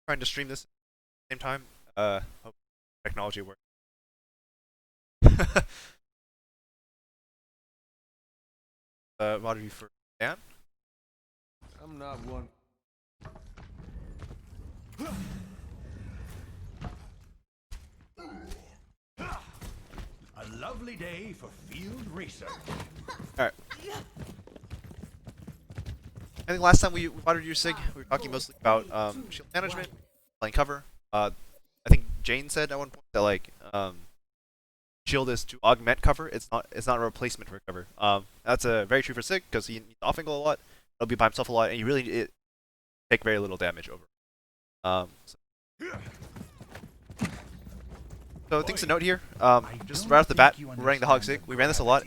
trying to stream this at the same time. Hope technology works. Mod review for Dan. I'm not one. A lovely day for field research. Alright. I think last time we mod reviewed Sig, we were talking mostly about shield management, playing cover. I think Jane said at one point that like shield is to augment cover. It's not a replacement for cover. That's very true for Sig because he needs off angle a lot. He'll be by himself a lot, and he really take very little damage over. So things to note here. Just right off the bat, we're running the Hog Sig. We ran this a lot.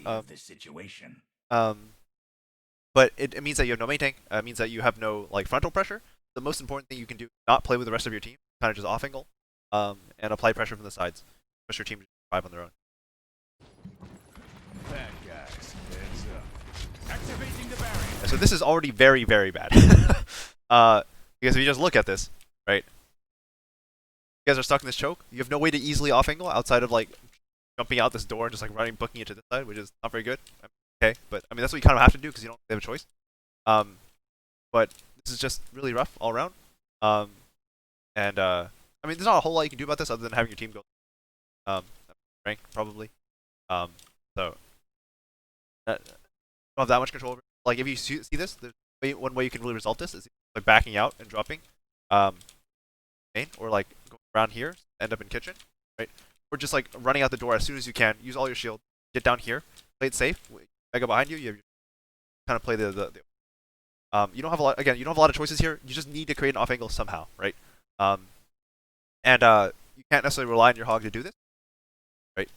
But it means that you have no main tank. It means that you have no like frontal pressure. The most important thing you can do is not play with the rest of your team. Kind of just off angle, and apply pressure from the sides. Push your team to survive on their own. Bad guys, heads up. Activating the barrier. So this is already very, very bad. Because if you just look at this, right? You guys are stuck in this choke. You have no way to easily off angle outside of like jumping out this door and just like running, booking it to this side, which is not very good. Okay, but I mean that's what you kind of have to do because you don't have a choice. But this is just really rough all around. I mean there's not a whole lot you can do about this other than having your team go rank probably. So don't have that much control over it. Like if you see this, one way you can really resolve this is like backing out and dropping main, or like going around here, end up in kitchen, right? Or just like running out the door as soon as you can, use all your shield, get down here, play it safe. Mega behind you, you kind of play the you don't have a lot. Again, you don't have a lot of choices here. You just need to create an off angle somehow, right? You can't necessarily rely on your hog to do this, right?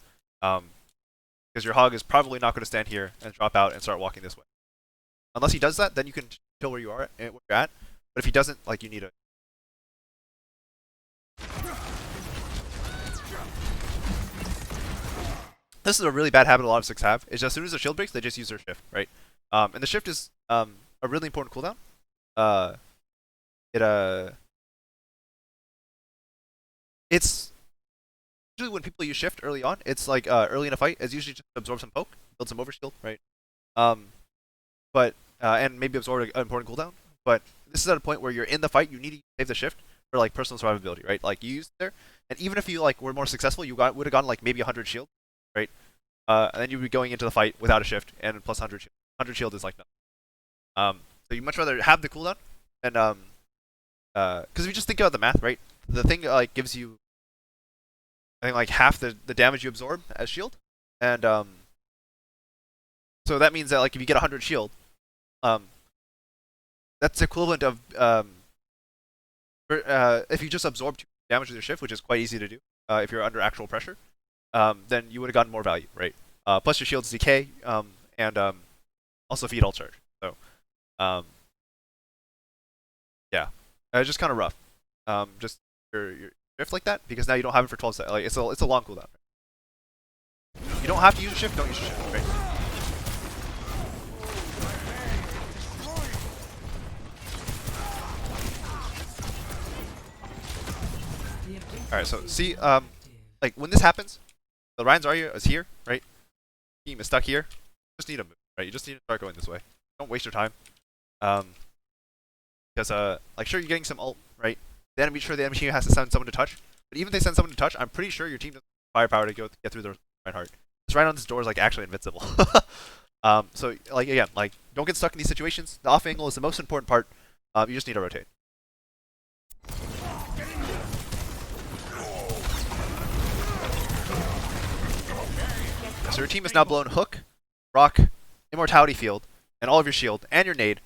Because your hog is probably not going to stand here and drop out and start walking this way. Unless he does that, then you can kill where you are and where you're at. But if he doesn't, like you need a. This is a really bad habit a lot of Sigs have. Is as soon as the shield breaks, they just use their shift, right? And the shift is a really important cooldown. It's usually when people use shift early on. It's like early in a fight. It's usually just absorb some poke, build some overshield, right? And maybe absorb an important cooldown. But this is at a point where you're in the fight. You need to save the shift for like personal survivability, right? Like you used it there, and even if you like were more successful, you would have gotten like maybe 100 shield. Right, and then you'd be going into the fight without a shift and plus 100 shield. 100 shield is like nothing. So you much rather have the cooldown, and because if you just think about the math, right, the thing like gives you, I think like half the damage you absorb as shield, and so that means that like if you get 100 shield, that's equivalent of if you just absorb 2 damage with your shift, which is quite easy to do if you're under actual pressure. Then you would have gotten more value, right? Plus your shield's decay, and also feed all charge. So, yeah, it's just kind of rough. Just your shift like that because now you don't have it for 12 seconds. Like it's a long cooldown. You don't have to use a shift. Don't use a shift, right? All right, so see, like when this happens. The Ryan's Zarya is here, right? Team is stuck here. You just need to move, right? You just need to start going this way. Don't waste your time. Because like sure you're getting some ult, right? The enemy team has to send someone to touch. But even if they send someone to touch, I'm pretty sure your team doesn't have firepower to get through the Reinhardt. This Ryan on this door is like actually invincible. So like again, like don't get stuck in these situations. The off angle is the most important part. You just need to rotate. So your team has now blown Hook, Rock, Immortality Field, and all of your shield, and your nade,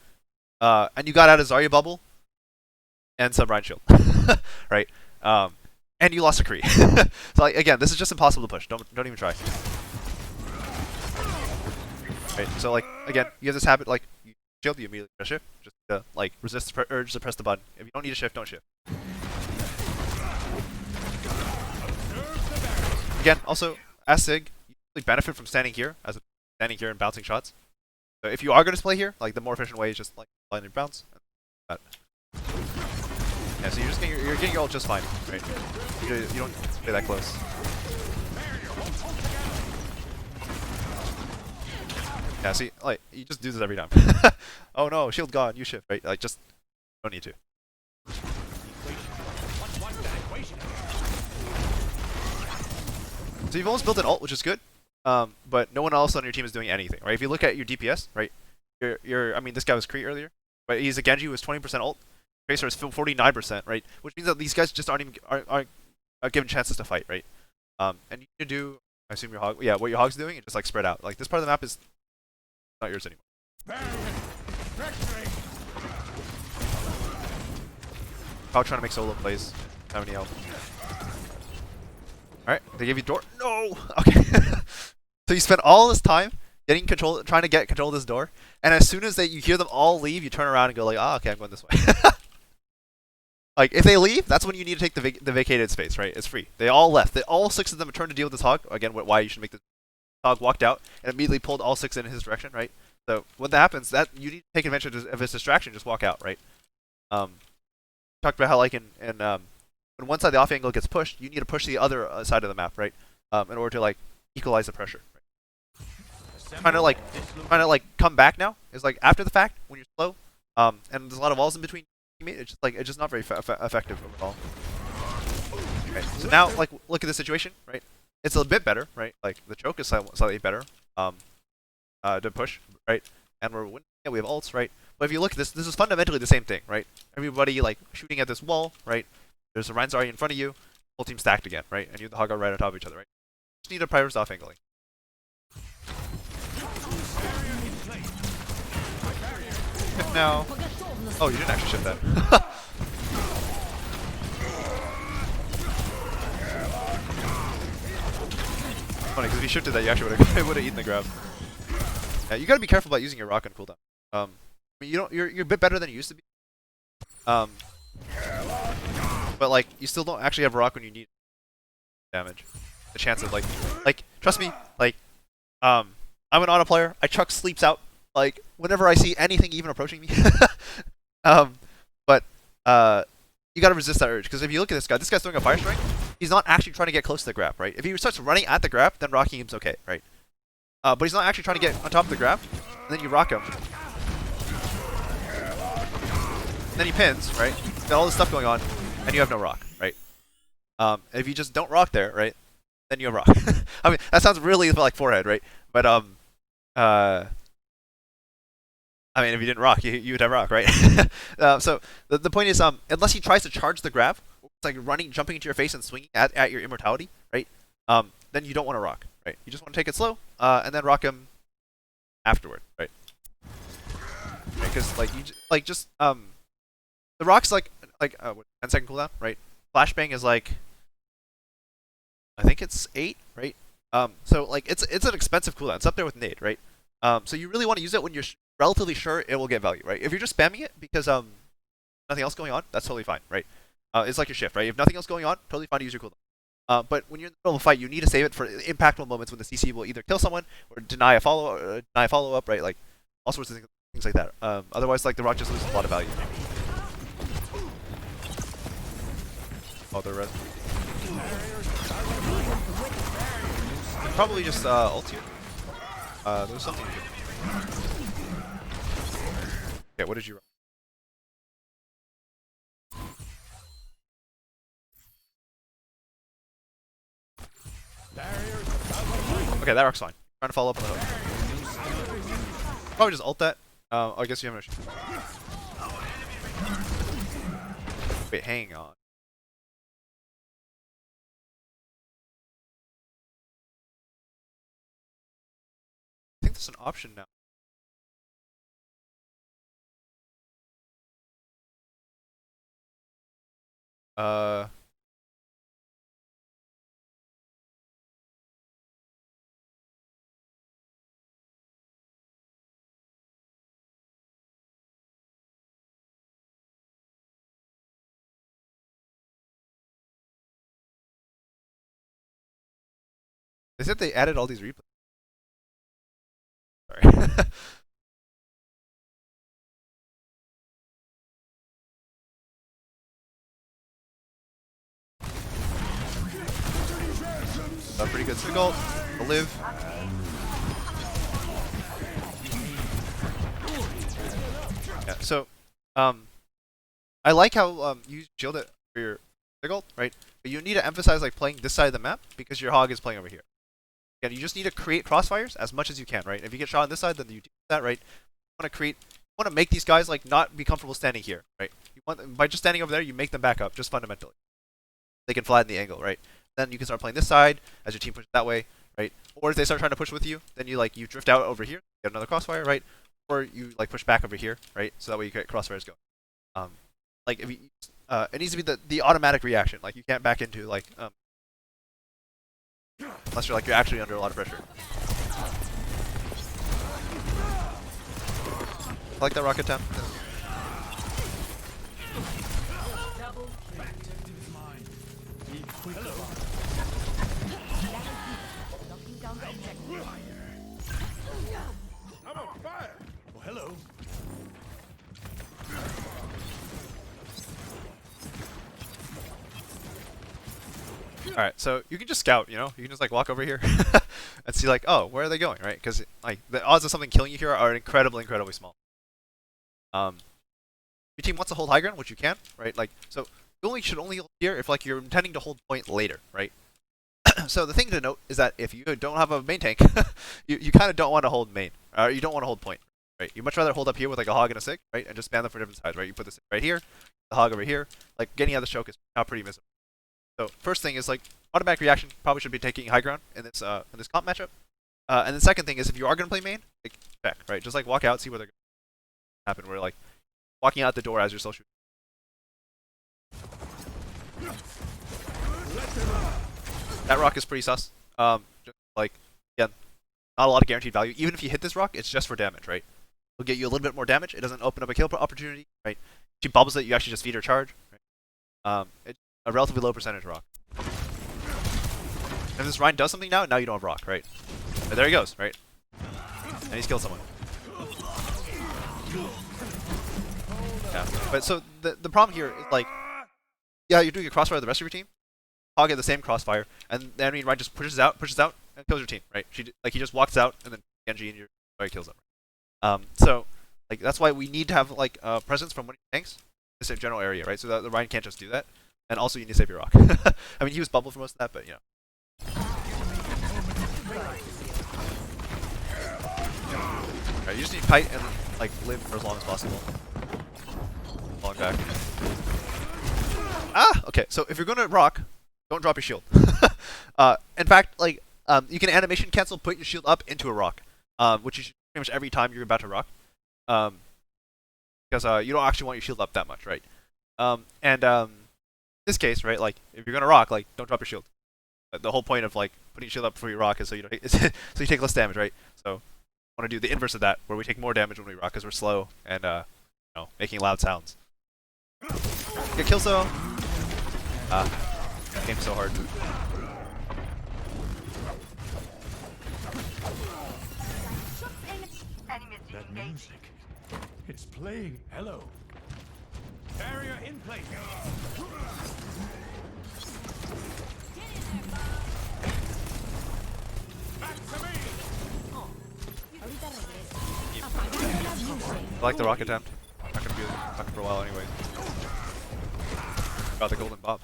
and you got out of Zarya bubble, and some Ryan shield, right? And you lost a Kree. So like, again, this is just impossible to push. Don't even try. Right. So like again, you have this habit like you shield, you immediately press shift, just to like resist the urge to press the button. If you don't need a shift, don't shift. Again, also as Sig. Benefit from standing here as standing here and bouncing shots. So if you are going to play here, like the more efficient way is just like line and bounce. Yeah, so you're getting your ult just fine, right? You don't play that close. Yeah, see, like you just do this every time. Oh no, shield gone, you shift, right? Like just don't need to. So you've almost built an ult, which is good. But no one else on your team is doing anything, right? If you look at your DPS, right? I mean, this guy was Kree earlier, but he's a Genji who was 20% ult. Tracer is 49%, right? Which means that these guys just aren't given chances to fight, right? And you need to do, I assume your hog, yeah, what your hog's doing, and just like spread out. Like this part of the map is not yours anymore. Probably trying to make solo plays. How many health? Alright, they gave you door. No! Okay. So you spend all this time trying to get control of this door, and as soon as you hear them all leave, you turn around and go like, ah, okay, I'm going this way. Like, if they leave, that's when you need to take the vacated space, right? It's free. They all left. All 6 of them turned to deal with this hog. Again, why you should make this hog walked out and immediately pulled all 6 in his direction, right? So when that happens, that you need to take advantage of his distraction, just walk out, right? Talked about how like when one side of the off angle gets pushed, you need to push the other side of the map, right? In order to like equalize the pressure. Right? Trying to like come back now is like after the fact when you're slow, and there's a lot of walls in between. It's just not very effective overall. Okay, so now like look at the situation, right? It's a bit better, right? Like the choke is slightly better, to push, right? And we're winning. Yeah, we have ults, right? But if you look at this, this is fundamentally the same thing, right? Everybody like shooting at this wall, right? There's a Rein's already in front of you, whole team stacked again, right? And you and the Hog are right on top of each other, right? Just need to prioritize off angling. Now, oh, you didn't actually shift that. Funny, because if you shifted that, you actually would have eaten the grab. Yeah, you gotta be careful about using your rock on cooldown. I mean, you're a bit better than you used to be. But like, you still don't actually have a rock when you need damage. The chance of like, trust me, like, I'm an auto player. I chuck sleeps out like whenever I see anything even approaching me. But you gotta resist that urge because if you look at this guy's throwing a fire strike. He's not actually trying to get close to the grab, right? If he starts running at the grab, then rocking him's okay, right? But he's not actually trying to get on top of the grab, and then you rock him. And then he pins, right? Got all this stuff going on, and you have no rock, right? If you just don't rock there, right? Then you have rock. I mean, that sounds really like forehead, right? But I mean, if you didn't rock, you would have rock, right? So the point is, unless he tries to charge the grab, it's like jumping into your face and swinging at your immortality, right? Then you don't want to rock, right? You just want to take it slow, and then rock him afterward, right? Because like the rock's like 10-second cooldown, right? Flashbang is like I think it's 8, right? So like it's an expensive cooldown. It's up there with nade, right? So you really want to use it when you're relatively sure it will get value, right? If you're just spamming it because nothing else going on, that's totally fine, right? It's like your shift, right? If nothing else going on, totally fine to use your cooldown. But when you're in the middle of a fight, you need to save it for impactful moments when the CC will either kill someone or deny a follow up, right? Like all sorts of things like that. Otherwise, like the rock just loses a lot of value. Oh, they're red. Probably just ult here. There's something. Okay, what did you? Okay, that rock's fine. Trying to follow up on the hook. Probably just ult that. I guess you have no. Wait, hang on. I think there's an option now. They said they added all these replays. Sorry. A pretty good single to live. Yeah, so I like how you shield it for your Sigil, right? But you need to emphasize like playing this side of the map because your hog is playing over here. Again, you just need to create crossfires as much as you can, right? If you get shot on this side, then you do that, right? You want to create, you want to make these guys like not be comfortable standing here, right? You want by just standing over there, you make them back up, just fundamentally. They can flatten the angle, right? Then you can start playing this side as your team pushes that way, right? Or if they start trying to push with you, then you drift out over here, get another crossfire, right? Or you like push back over here, right? So that way you get crossfires going. Like if you, it needs to be the automatic reaction. Like you can't back into like unless you're actually under a lot of pressure. I like that rocket attempt. I'm on fire. Well, hello. Alright, so you can just scout, you know? You can just like walk over here and see like, oh, where are they going, right? Because like the odds of something killing you here are incredibly small. Your team wants to hold high ground, which you can, right? Like, so you should only hold here if like you're intending to hold point later, right? So the thing to note is that if you don't have a main tank, you kind of don't want to hold main, or you don't want to hold point, right? You much rather hold up here with like a hog and a sig, right? And just spam them for different sides, right? You put the sig right here, the hog over here, like getting out of the choke is now pretty visible. So first thing is like automatic reaction probably should be taking high ground in this comp matchup. And the second thing is if you are gonna play main, like check, right? Just like walk out, see where they're gonna happen. Where like walking out the door as you're still shooting. That rock is pretty sus. Just like again, not a lot of guaranteed value. Even if you hit this rock, it's just for damage, right? It'll get you a little bit more damage. It doesn't open up a kill opportunity, right? She bubbles it, you actually just feed her charge. Right? It's a relatively low percentage rock. If this Ryan does something now you don't have rock, right? But there he goes, right? And he's killed someone. Yeah. But so the problem here is like, yeah, you're doing a crossfire with the rest of your team. Hog get the same crossfire, and then Ryan just pushes out, and kills your team, right? He just walks out, and then Genji and your boy kills them. So like that's why we need to have like presence from one of your tanks, this general area, right? So that the Ryan can't just do that. And also you need to save your rock. I mean, he was bubble for most of that, but you know. Alright, you just need to kite and like live for as long as possible. Falling back. Ah, okay. So if you're gonna rock, don't drop your shield. In fact, like you can animation cancel, put your shield up into a rock, which you should pretty much every time you're about to rock, because you don't actually want your shield up that much, right? In this case, right, like if you're gonna rock, like don't drop your shield. The whole point of like putting your shield up before you rock is so you don't so you take less damage, right? So I want to do the inverse of that, where we take more damage when we rock because we're slow and you know, making loud sounds. Get kill zone. Game's so hard. That music. It's playing. Hello. Barrier in place. Back to me. I like the rocket attempt. Not gonna be stuck for a while anyway. Got the golden bob.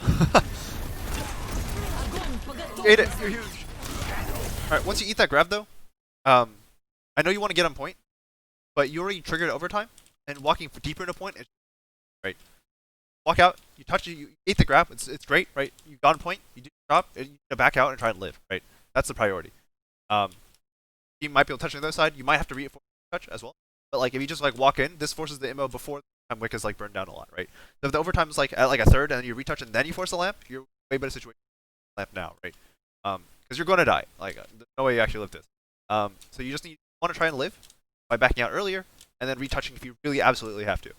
You ate it. You're huge. All right. Once you eat that grab though, I know you want to get on point, but you already triggered overtime, and walking deeper into point is right. Walk out. You touch it. You eat the grab. It's great, right? You got on point. You do your job. And you back out and try and live, right? That's the priority. You might be able to touch on the other side. You might have to reinforce touch as well. But like if you just like walk in, this forces the immo before the time wick is like burned down a lot, right? So if the overtime is like at like a third and then you retouch and then you force the lamp, you're way better situation lamp now, right? Because you're gonna die. Like there's no way you actually live this. So you just want to try and live by backing out earlier and then retouching if you really absolutely have to. Right?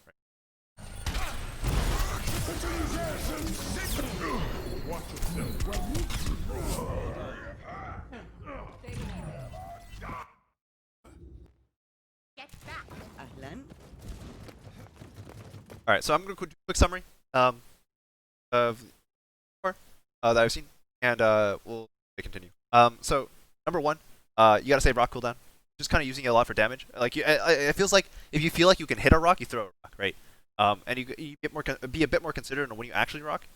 All right, so I'm gonna do a quick summary of that I've seen, and we'll continue. So number one, you gotta save rock cooldown. Just kind of using it a lot for damage. Like it feels like if you feel like you can hit a rock, you throw a rock, right? And you get more be a bit more considerate on when you actually rock,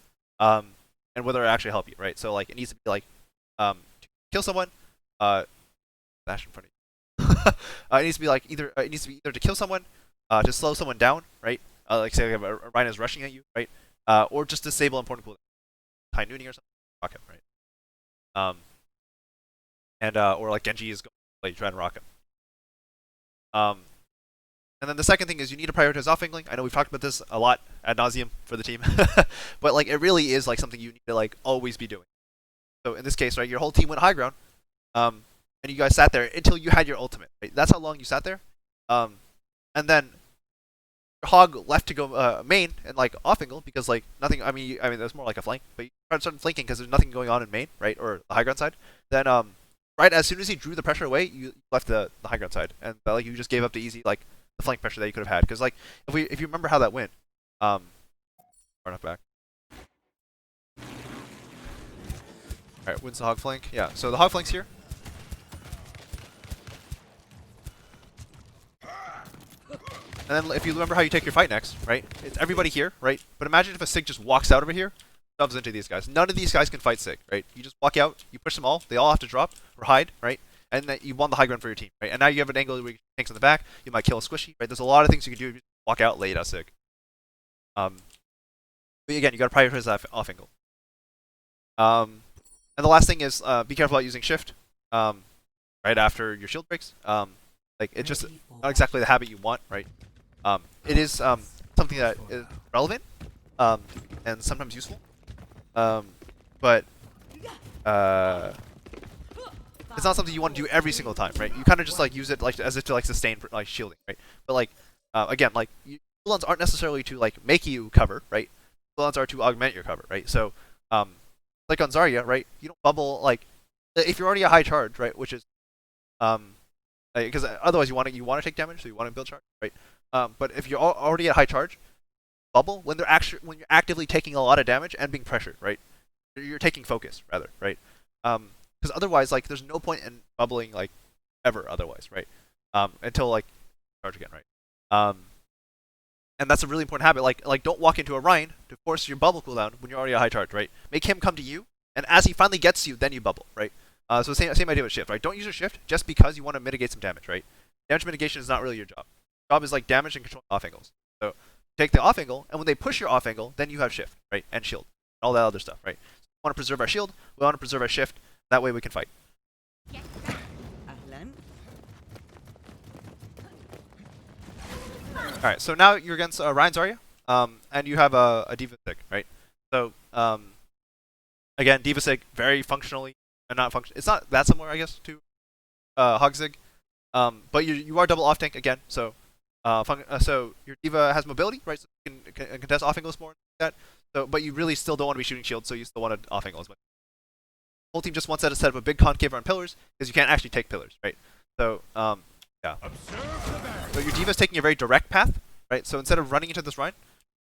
and whether it actually help you, right? So like it needs to be like, to kill someone, dash in front of you. It needs to be like either to kill someone, to slow someone down, right? Like say like a Rhino is rushing at you, right? Or just disable important cooldown, high nooning or something, rock him, right? And or like Genji is going to try and rock him. And then the second thing is you need to prioritize off-angling. I know we've talked about this a lot ad nauseum for the team, but like it really is like something you need to like always be doing. So in this case, right, your whole team went high ground, and you guys sat there until you had your ultimate. Right? That's how long you sat there. And then Hog left to go main and like off-angle because like nothing. I mean, that's more like a flank, but you started flanking because there's nothing going on in main, right, or the high ground side. Then right as soon as he drew the pressure away, you left the high ground side, and like you just gave up the easy like the flank pressure that you could have had. Because like if you remember how that went, far enough back. All right, wins the hog flank. Yeah, so the hog flank's here. And then if you remember how you take your fight next, right? It's everybody here, right? But imagine if a Sig just walks out over here, shoves into these guys. None of these guys can fight Sig, right? You just walk out, you push them all, they all have to drop or hide, right? And then you won the high ground for your team, right? And now you have an angle where you tanks in the back, you might kill a squishy, right? There's a lot of things you can do if you walk out late at Sig. But again, you gotta prioritize that off angle. And the last thing is be careful about using shift right after your shield breaks. Like it's just not exactly the habit you want, right? It is something that is relevant and sometimes useful, but it's not something you want to do every single time, right? You kind of just like use it like as if to like sustain like shielding, right? But like again, like cooldowns aren't necessarily to like make you cover, right? Cooldowns are to augment your cover, right? So like on Zarya, right? You don't bubble like if you're already a high charge, right? Which is because otherwise you want to take damage, so you want to build charge, right? But if you're already at high charge, bubble when you're actively taking a lot of damage and being pressured, right? You're taking focus rather, right? Because otherwise, like, there's no point in bubbling like ever otherwise, right? Until like charge again, right? And that's a really important habit. Like don't walk into a Rhine to force your bubble cooldown when you're already a high charge, right? Make him come to you, and as he finally gets you, then you bubble, right? So same idea with shift, right? Don't use your shift just because you want to mitigate some damage, right? Damage mitigation is not really your job. Your job is like damage and control off angles. So take the off angle, and when they push your off angle, then you have shift, right? And shield, all that other stuff, right? So we want to preserve our shield. We want to preserve our shift. That way we can fight. All right, so now you're against Ryan Zarya, and you have a D.Va Sig, right? So again, D.Va Sig very functionally, and not function. It's not that similar, I guess, to Hog Sig, but you are double off tank again. So so your D.Va has mobility, right? So you can contest off angles more like that. So, but you really still don't want to be shooting shields, so you still want to off angle as much. The whole team just wants to set up a big concave on pillars because you can't actually take pillars, right? So yeah. So your D.Va's taking a very direct path, right? So instead of running into this Rhine,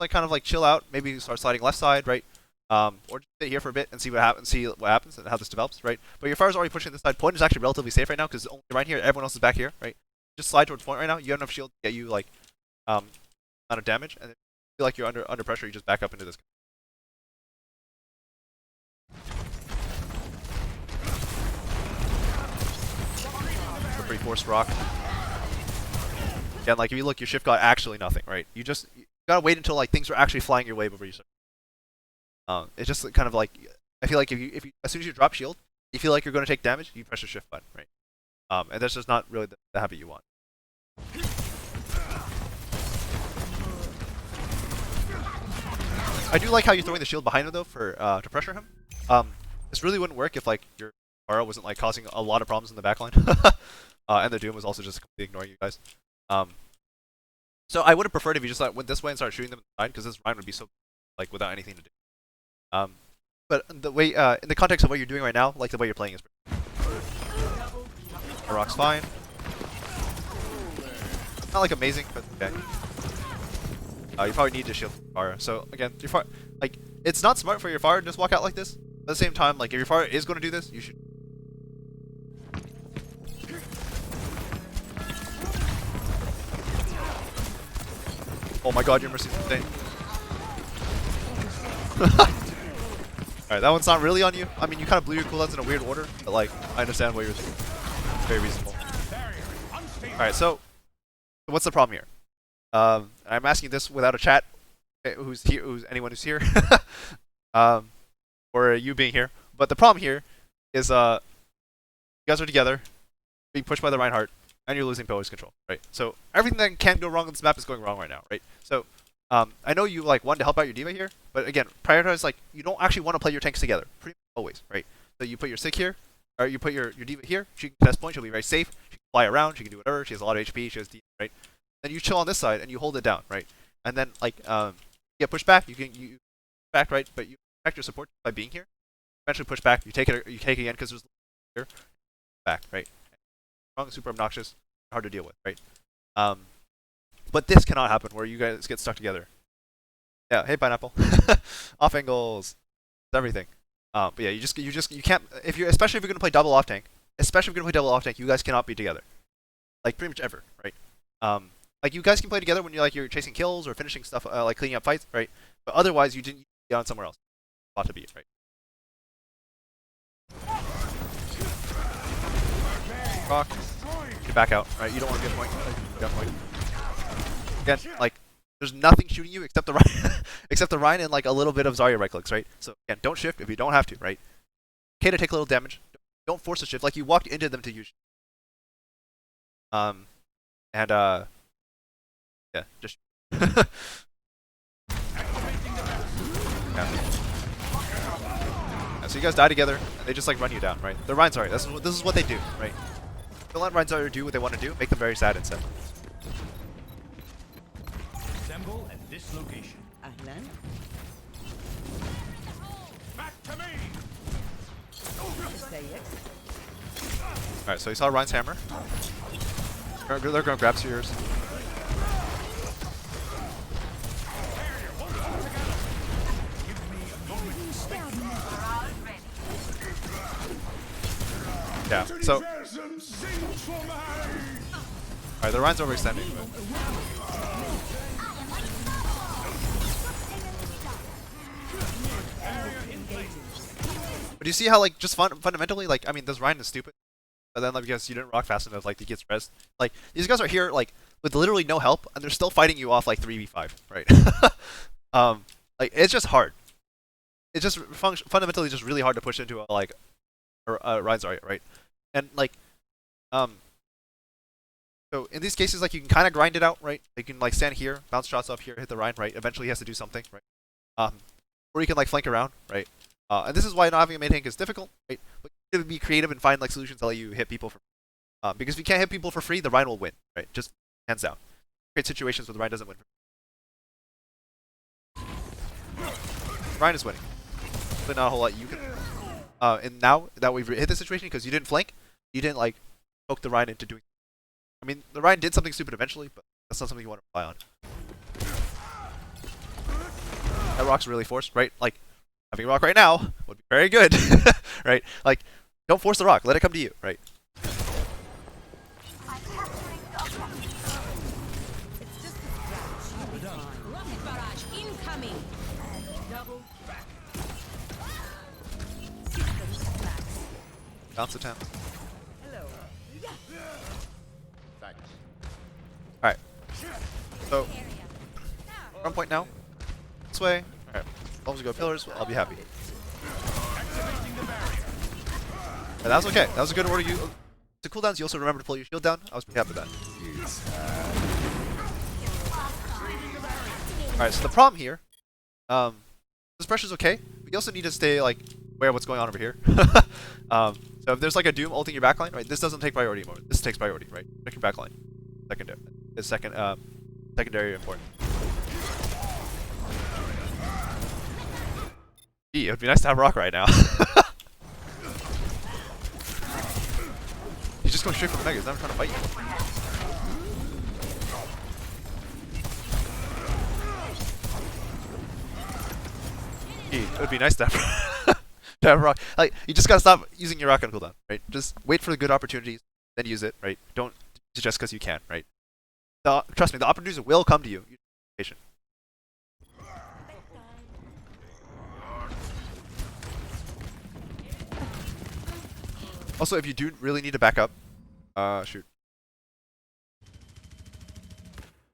like kind of like chill out, maybe start sliding left side, right? Or just sit here for a bit and see what happens, and how this develops, right? But your fire's already pushing this side. Point is actually relatively safe right now because only Rhine here, everyone else is back here, right? Just slide towards point right now. You have enough shield to get you like amount of damage, and then you feel like you're under pressure, you just back up into this. A pretty forced rock. Again, like if you look, your shift got actually nothing, right? You gotta wait until like things are actually flying your way before you start. It's just kind of like I feel like if you as soon as you drop shield, you feel like you're going to take damage, you press the shift button, right? And that's just not really the habit you want. I do like how you're throwing the shield behind him though for to pressure him. This really wouldn't work if like your Pharah wasn't like causing a lot of problems in the backline, and the Doom was also just completely ignoring you guys. So I would have preferred if you just went this way and started shooting them in the side, because this Rhine would be so like without anything to do. But the way in the context of what you're doing right now, like the way you're playing is the rock's fine. Not like amazing, but okay. You probably need to shield Pharah. So again, your Pharah, like it's not smart for your Pharah to just walk out like this. At the same time, like if your Pharah is going to do this, you should Oh my god, your mercy's insane. Alright, that one's not really on you. I mean, you kind of blew your cooldowns in a weird order, but like, I understand what you're thinking. Very reasonable. Alright, so what's the problem here? I'm asking this without a chat. Who's here? Anyone who's here? Or you being here. But the problem here is, you guys are together, being pushed by the Reinhardt, and you're losing pillars control, right? So everything that can go wrong on this map is going wrong right now, right? So I know you like want to help out your diva here, but again, prioritize like you don't actually want to play your tanks together, pretty much always, right? So you put your Sick here, or you put your diva here. She can test point. She'll be very safe. She can fly around. She can do whatever. She has a lot of HP. She has D, right? Then you chill on this side and you hold it down, right? And then like you get pushed back. You back, right? But you protect your support by being here. Eventually push back. You take it. You take it again because there's here. Back, right? Strong, super obnoxious, hard to deal with, right? But this cannot happen where you guys get stuck together. Yeah, hey pineapple. Off angles, everything. But yeah, you can't especially if you're gonna play double off tank. Especially if you're gonna play double off tank, you guys cannot be together. Like pretty much ever, right? Like you guys can play together when you're chasing kills or finishing stuff, like cleaning up fights, right? But otherwise, you didn't be on somewhere else. Ought to be, right? Rock. Get back out, right? You don't want to get point. Again, like there's nothing shooting you except the Ryan, except the Ryan and like a little bit of Zarya right clicks, right? So again, don't shift if you don't have to, right? Okay to take a little damage. Don't force a shift. Like you walked into them to use. Yeah, just. Yeah. So you guys die together, and they just like run you down, right? The Ryan's sorry. This is what they do, right? Don't let Ryan's do what they want to do. Make them very sad instead. Assemble at this location. Ahlan. Back to me. Say it. Alright, so you saw Ryan's hammer. They're gonna grab spears. Yeah, so alright, the Ryan's overextending. But do you see how like just fundamentally like I mean this Ryan is stupid, but then like because you didn't rock fast enough, like he gets pressed. Like these guys are here like with literally no help, and they're still fighting you off like 3v5, right? Like it's just hard. It's just fundamentally just really hard to push into a like Ryan's right? And like so in these cases like you can kind of grind it out, right? You can like stand here, bounce shots up here, hit the Ryan, right? Eventually he has to do something, right? Or you can like flank around, right? And this is why not having a main tank is difficult, right? But you have to be creative and find like solutions that let you hit people for because if you can't hit people for free, the Ryan will win, right? Just hands down. Create situations where the Ryan doesn't win. Ryan is winning. But not a whole lot you can. And now that we've hit this situation because you didn't flank, you didn't like poke the Ryan into doing. I mean, the Ryan did something stupid eventually, but that's not something you want to rely on. That rock's really forced, right? Like having a rock right now would be very good, right? Like don't force the rock, let it come to you, right? It's just a scratch. You'll be fine. Rocket barrage incoming. Double back. Bounce attempt. Hello. Alright. So front point now. This way. Alright. As long as we go pillars, I'll be happy. And that was okay. That was a good order. You to cooldowns, you also remember to pull your shield down. I was pretty happy with that. Alright, so the problem here, this pressure's okay. We also need to stay like aware of what's going on over here. So if there's like a Doom ulting your backline, right? This doesn't take priority anymore. This takes priority, right? Check your backline. Secondary important. Gee, it would be nice to have rock right now. He's just going straight for the mega. He's not trying to fight you. Gee, it would be nice to have, to have rock. Like you just gotta stop using your rock on cooldown, right? Just wait for the good opportunities, then use it, right? Don't just because you can, right? Trust me, the opportunities will come to you. Patient. Also, if you do really need to back up, shoot.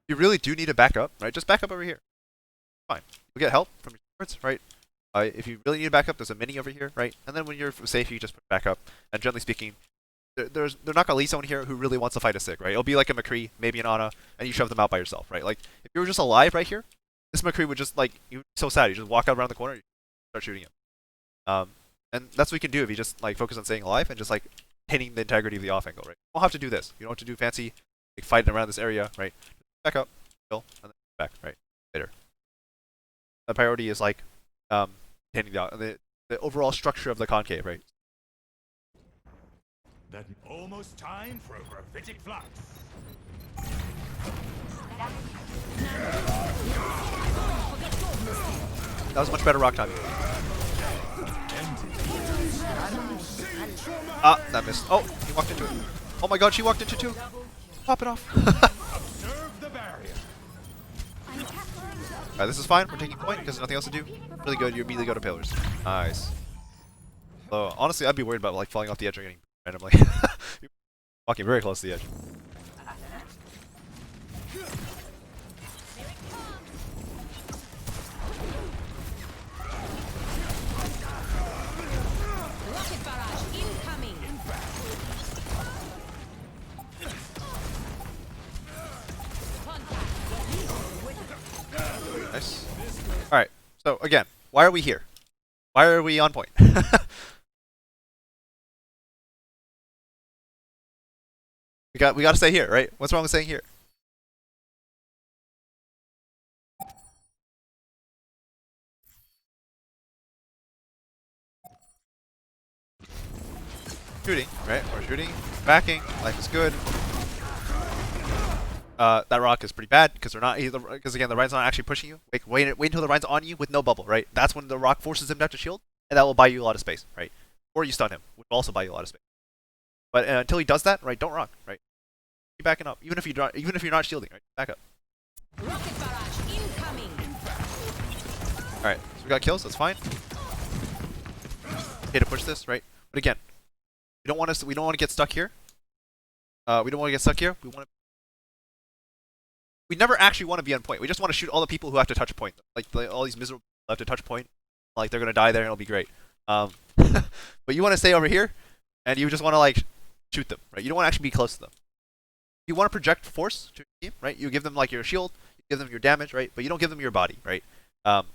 You really do need to back up, right? Just back up over here. Fine. You'll get help from your supports, right? If you really need to back up, there's a mini over here, right? And then when you're safe, you just put back up. And generally speaking, they're not gonna leave someone here who really wants to fight a Sig, right? It'll be like a McCree, maybe an Ana, and you shove them out by yourself, right? Like if you were just alive right here, this McCree would just like you'd be so sad. You just walk out around the corner, you start shooting him. And that's what you can do if you just like focus on staying alive and just like hitting the integrity of the off angle, right? You don't have to do this. You don't have to do fancy like fighting around this area, right? Back up, kill, and then back, right? Later. The priority is like hitting the overall structure of the concave, right? That almost time for a gravitic flux. That was much better rock timing. Ah, that missed. Oh, he walked into it. Oh my god, she walked into two. Pop it off. Observe the barrier. Alright, this is fine. We're taking point because there's nothing else to do. Really good. You immediately go to pillars. Nice. So honestly, I'd be worried about like falling off the edge or getting randomly. You're walking very close to the edge. Rocket barrage incoming. Nice. Alright, so again, why are we here? Why are we on point? we got to stay here, right? What's wrong with staying here? Shooting, right? We're shooting, backing, life is good. That rock is pretty bad because they're not because again the Rhine's not actually pushing you. Wait until the Rhine's on you with no bubble, right? That's when the rock forces him to have to shield, and that will buy you a lot of space, right? Or you stun him, which will also buy you a lot of space. But until he does that, right? Don't rock, right? Keep backing up, even if you're not shielding, right? Back up. Rocket barrage incoming. All right, so we got kills. That's fine. Okay to push this, right? But again, we don't want to get stuck here. We don't want to get stuck here. We never actually want to be on point. We just want to shoot all the people who have to touch a point. Like all these miserable people have to touch a point. Like they're gonna die there and it'll be great. But you want to stay over here, and you just want to like shoot them, right? You don't want to actually be close to them. You want to project force to your team, right? You give them like your shield, you give them your damage, right? But you don't give them your body, right?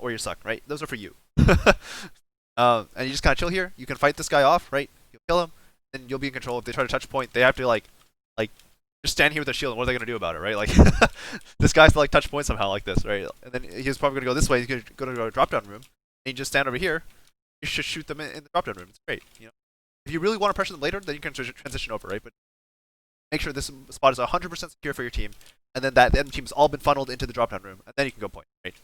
Or your suck, right? Those are for you. And you just kind of chill here. You can fight this guy off, right? You'll kill him, then you'll be in control. If they try to touch a point, they have to like just stand here with their shield, and what are they gonna do about it, right? Like this guy's to like touch point somehow like this, right? And then he's probably gonna go this way. He's gonna go to a drop down room, and you just stand over here. You should shoot them in the drop down room. It's great, you know. If you really want to pressure them later, then you can transition over, right? But make sure this spot is 100% secure for your team, and then that the enemy team's all been funneled into the drop down room, and then you can go point, right?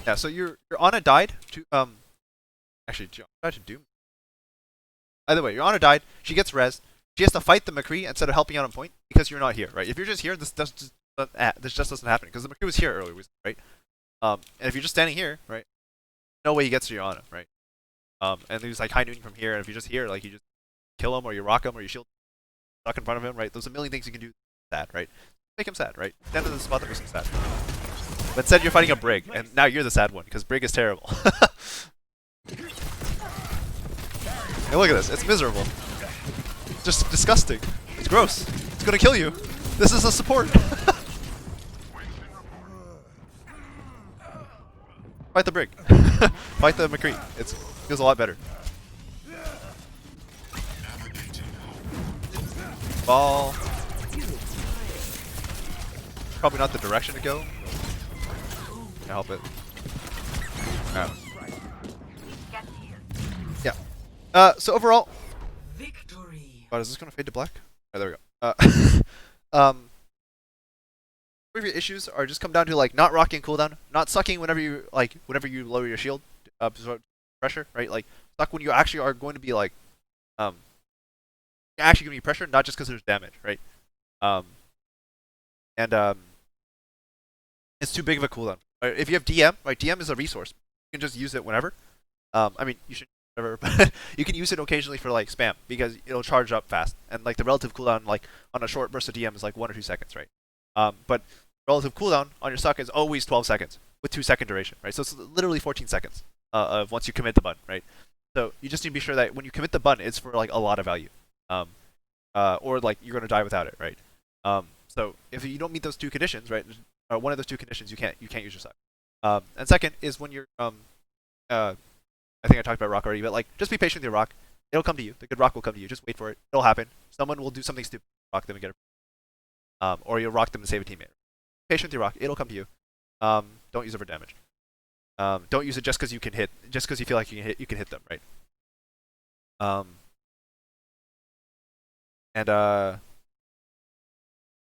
Yeah, so your Ana died to actually died to Doom. Either way, your Ana died. She gets res. She has to fight the McCree instead of helping out on point because you're not here, right? If you're just here, this just doesn't happen because the McCree was here earlier, right? And if you're just standing here, right, no way he gets to your Ana, right? And there's like high nooning from here, and if you're just here, like you just kill him or you rock him or you shield stuck in front of him, right? There's a million things you can do. Sad, right? Make him sad, right? Stand in the spot that makes him sad. But instead you're fighting a Brig, and now you're the sad one, because Brig is terrible. Hey, look at this, it's miserable. It's just disgusting. It's gross. It's gonna kill you. This is a support. Fight the Brig. Fight the McCree. It feels a lot better. Ball. Probably not the direction to go. Can't help it. Oh. Yeah. So overall. Victory. Oh, is this gonna fade to black? Oh, there we go. of your issues are just come down to like not rocking cooldown, not sucking whenever you lower your shield absorb pressure, right? Like suck when you actually are going to be like actually giving you pressure, not just because there's damage, right? Um, and it's too big of a cooldown. Right? If you have DM, right? DM is a resource. You can just use it whenever. I mean, you should never, but you can use it occasionally for like spam because it'll charge up fast. And like the relative cooldown, like on a short burst of DM, is like 1 or 2 seconds, right? But relative cooldown on your suck is always 12 seconds with 2-second duration, right? So it's literally 14 seconds of once you commit the button, right? So you just need to be sure that when you commit the button, it's for like a lot of value, or like you're gonna die without it, right? So if you don't meet those two conditions, right, one of those two conditions, you can't use your suck. And second is when you're I think I talked about rock already, but like just be patient with your rock. It'll come to you. The good rock will come to you. Just wait for it. It'll happen. Someone will do something stupid, rock them and get a, or you'll rock them and save a teammate. Patient with your rock. It'll come to you. Don't use it for damage. Don't use it just because you can hit, just because you feel like you can hit them, right?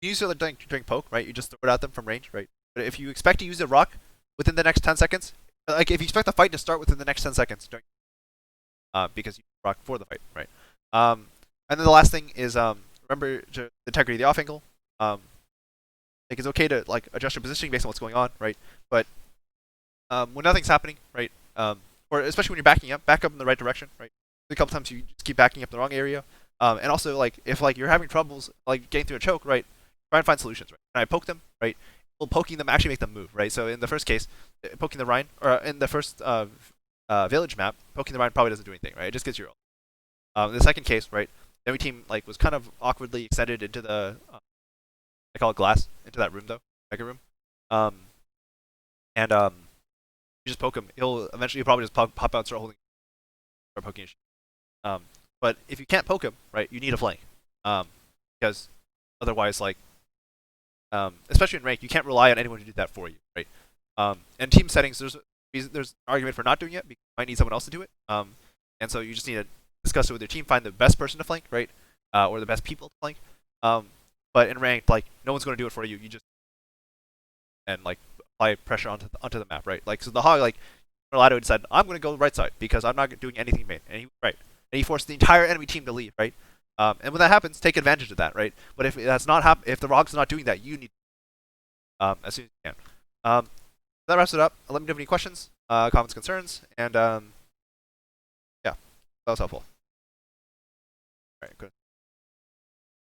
You use it during poke, right? You just throw it at them from range, right? But if you expect to use a rock within the next 10 seconds, like if you expect the fight to start within the next 10 seconds, because you rock for the fight, right? And then the last thing is remember the integrity of the off angle. Like it's okay to like adjust your positioning based on what's going on, right? But when nothing's happening, right? Or especially when you're backing up, back up in the right direction, right? A couple times you just keep backing up in the wrong area. And also like if like you're having troubles like getting through a choke, right? Try and find solutions, right? And I poke them, right? Well, poking them actually make them move, right? So in the first case, poking the Rhine, or in the first village map, poking the Rhine probably doesn't do anything, right? It just gets your ult. In the second case, right? The enemy team like was kind of awkwardly extended into the I call it glass, into that room though, mega room. And you just poke him. He'll probably just pop out and start poking his shit. But if you can't poke him, right, you need a flank. Because otherwise, like, especially in rank, you can't rely on anyone to do that for you, right? And team settings, there's an argument for not doing it because you might need someone else to do it. And so you just need to discuss it with your team, find the best person to flank, right? Or the best people to flank. But in ranked, like, no one's going to do it for you. You just and like apply pressure onto the map, right? Like, so the Hog, like, Ronaldo said, I'm going to go right side because I'm not doing anything main, and he was right. And he forced the entire enemy team to leave, right? And when that happens, take advantage of that, right? But if that's not if the Rog's not doing that, you need as soon as you can. That wraps it up. Let me know if you have any questions, comments, concerns, and yeah, that was helpful. All right, good.